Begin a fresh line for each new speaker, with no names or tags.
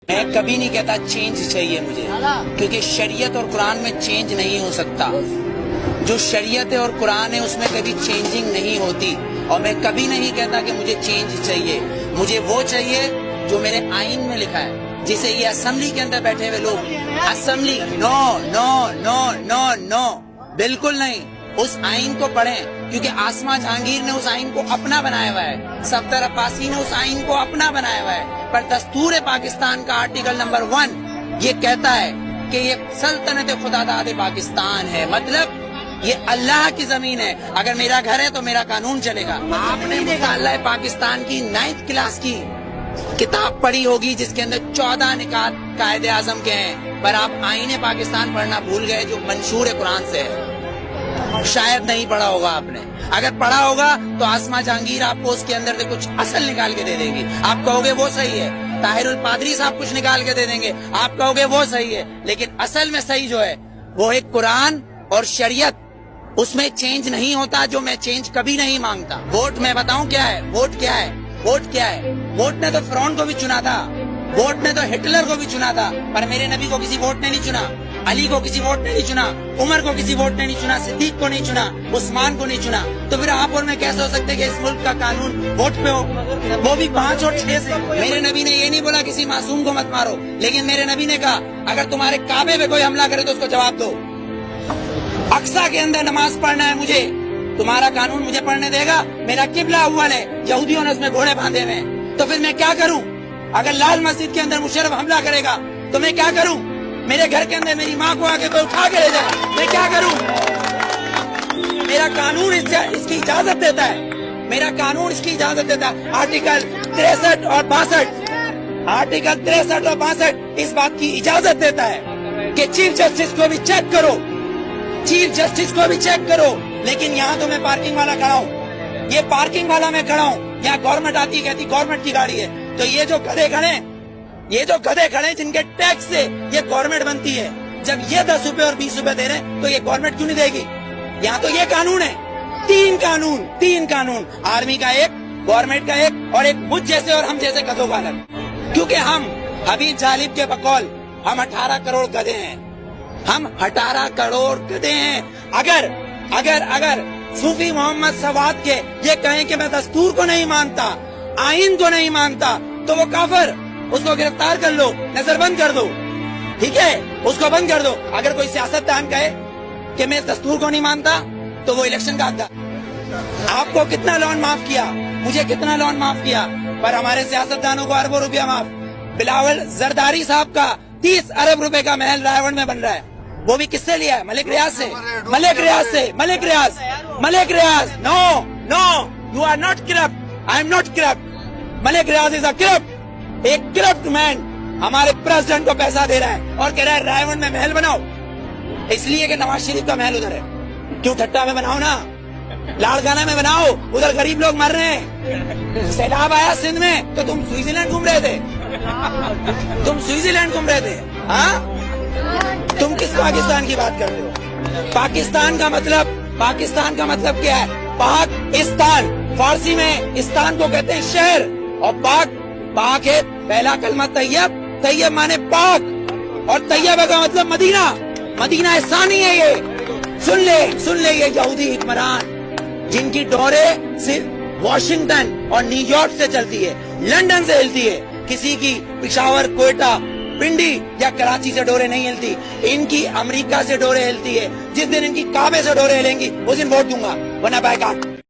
میں کبھی نہیں کہتا چینج چاہیے مجھے، کیونکہ شریعت اور قرآن میں چینج نہیں ہو سکتا۔ جو شریعت ہے اور قرآن ہے اس میں کبھی چینجنگ نہیں ہوتی، اور میں کبھی نہیں کہتا کہ مجھے چینج چاہیے۔ مجھے وہ چاہیے جو میرے آئین میں لکھا ہے، جسے یہ اسمبلی کے اندر بیٹھے ہوئے لوگ اسمبلی نو نو نو نو نو بالکل نہیں۔ اس آئین کو پڑھیں، کیونکہ آسما جہانگیر نے اس آئین کو اپنا بنایا ہوا ہے، صفدر عباسی نے اس آئین کو اپنا بنایا ہوا ہے، پر دستور پاکستان کا آرٹیکل نمبر 1 یہ کہتا ہے کہ یہ سلطنت خداداد پاکستان ہے، مطلب یہ اللہ کی زمین ہے۔ اگر میرا گھر ہے تو میرا قانون چلے گا۔ آپ نے مطالعہ پاکستان کی 9th کلاس کی کتاب پڑھی ہوگی جس کے اندر 14 نکات قائد اعظم کے ہیں، پر آپ آئین پاکستان پڑھنا بھول گئے جو منشور قرآن سے ہے۔ شاید نہیں پڑھا ہوگا آپ نے، اگر پڑھا ہوگا تو آسما جہانگیر آپ کو اس کے اندر سے کچھ اصل نکال کے دے دے گی، آپ کہو گے وہ صحیح ہے۔ طاہر الپادری صاحب کچھ نکال کے دے دیں گے، آپ کہو گے وہ صحیح ہے، لیکن اصل میں صحیح جو ہے وہ ایک قرآن اور شریعت، اس میں چینج نہیں ہوتا، جو میں چینج کبھی نہیں مانگتا۔ ووٹ میں بتاؤں کیا ہے، ووٹ کیا ہے، ووٹ کیا ہے؟ ووٹ نے تو فرعون کو بھی چنا تھا، ووٹ نے تو ہٹلر کو بھی چنا تھا، پر میرے نبی کو کسی ووٹ نے نہیں چنا، علی کو کسی ووٹ نے نہیں چنا، عمر کو کسی ووٹ نے نہیں چنا، صدیق کو نہیں چنا، عثمان کو نہیں چنا۔ تو پھر آپ اور میں کیسے ہو سکتے کہ اس ملک کا قانون ووٹ پہ ہو، وہ بھی 5 اور 6 سے؟ میرے نبی نے یہ نہیں بولا کسی معصوم کو مت مارو، لیکن میرے نبی نے کہا اگر تمہارے کعبے پہ کوئی حملہ کرے تو اس کو جواب دو۔ اقصی کے اندر نماز پڑھنا ہے مجھے، تمہارا قانون مجھے پڑھنے دے گا؟ میرا قبلہ اول ہے، یہودیوں نے اس میں گھوڑے باندھے ہوئے ہیں، تو پھر میں کیا کروں؟ اگر لال مسجد کے اندر مشرف حملہ کرے گا تو میں کیا کروں؟ میرے گھر کے اندر میری ماں کو آگے کوئی اٹھا کے لے جائے، میں کیا کروں؟ میرا قانون اس کی اجازت دیتا ہے، میرا قانون اس کی اجازت دیتا ہے۔ آرٹیکل 63 اور 62، آرٹیکل 63 اور 62 اس بات کی اجازت دیتا ہے کہ چیف جسٹس کو بھی چیک کرو، چیف جسٹس کو بھی چیک کرو۔ لیکن یہاں تو میں پارکنگ والا کھڑا ہوں، یہ پارکنگ والا میں کھڑا ہوں، یہاں گورنمنٹ آتی کہتی گورنمنٹ کی گاڑی ہے، تو یہ جو گدھے کھڑے ہیں، یہ جو گدھے کھڑے ہیں جن کے ٹیکس سے یہ گورنمنٹ بنتی ہے، جب یہ 10 روپے اور 20 روپے دے رہے ہیں تو یہ گورنمنٹ کیوں نہیں دے گی؟ یہاں تو یہ قانون ہے، 3 قانون، آرمی کا ایک، گورنمنٹ کا ایک، اور ایک مجھ جیسے اور ہم جیسے گدھوں کا الگ۔ کیونکہ ہم حبیب جالب کے بقول ہم 18 کروڑ گدھے ہیں، ہم 18 کروڑ گدھے ہیں۔ اگر صوفی محمد سواد کے یہ کہیں کہ میں دستور کو نہیں مانتا، آئین کو نہیں مانتا، تو وہ کافر، اس کو گرفتار کر لو، نظر بند کر دو، ٹھیک ہے، اس کو بند کر دو۔ اگر کوئی سیاستدان کہے کہ میں دستور کو نہیں مانتا تو وہ الیکشن کا حقدار۔ آپ کو کتنا لون معاف کیا، مجھے کتنا لون معاف کیا، پر ہمارے سیاستدانوں کو اربوں روپیہ معاف۔ بلاول زرداری صاحب کا 30 ارب روپے کا محل رائے گڑھ میں بن رہا ہے، وہ بھی کس سے لیا ہے؟ ملک ریاض سے، Malik Riaz. No you are not corrupt, I am not corrupt, Malik Riaz is a corrupt, ایک کرپٹ مین ہمارے پریزیڈنٹ کو پیسہ دے رہا ہے اور کہہ رہا ہے رائے گڑھ میں محل بناؤ، اس لیے کہ نواز شریف کا محل ادھر ہے۔ کیوں ٹھٹا میں بناؤ نا، لاڑکانہ میں بناؤ، ادھر غریب لوگ مر رہے ہیں۔ سیلاب آیا سندھ میں تو تم سوئٹزرلینڈ گھوم رہے تھے، ہاں؟ تم کس پاکستان کی بات کر رہے ہو؟ پاکستان کا مطلب کیا ہے؟ پاکستان، فارسی میں استان کو کہتے ہیں شہر، اور پاک ہے پہلا کلمہ طیب مانے پاک، اور طیبہ کا مطلب مدینہ ثانی ہے۔ یہ سن لے یہ یہودی حکمران جن کی ڈوریں صرف واشنگٹن اور نیو یارک سے چلتی ہے، لندن سے ہلتی ہے، کسی کی پشاور، کوئٹہ، پنڈی یا کراچی سے ڈوریں نہیں ہلتی، ان کی امریکہ سے ڈوریں ہلتی ہے۔ جس دن ان کی کعبے سے ڈوریں ہلیں گی اس دن ووٹ دوں گا، ورنہ بائیکاٹ۔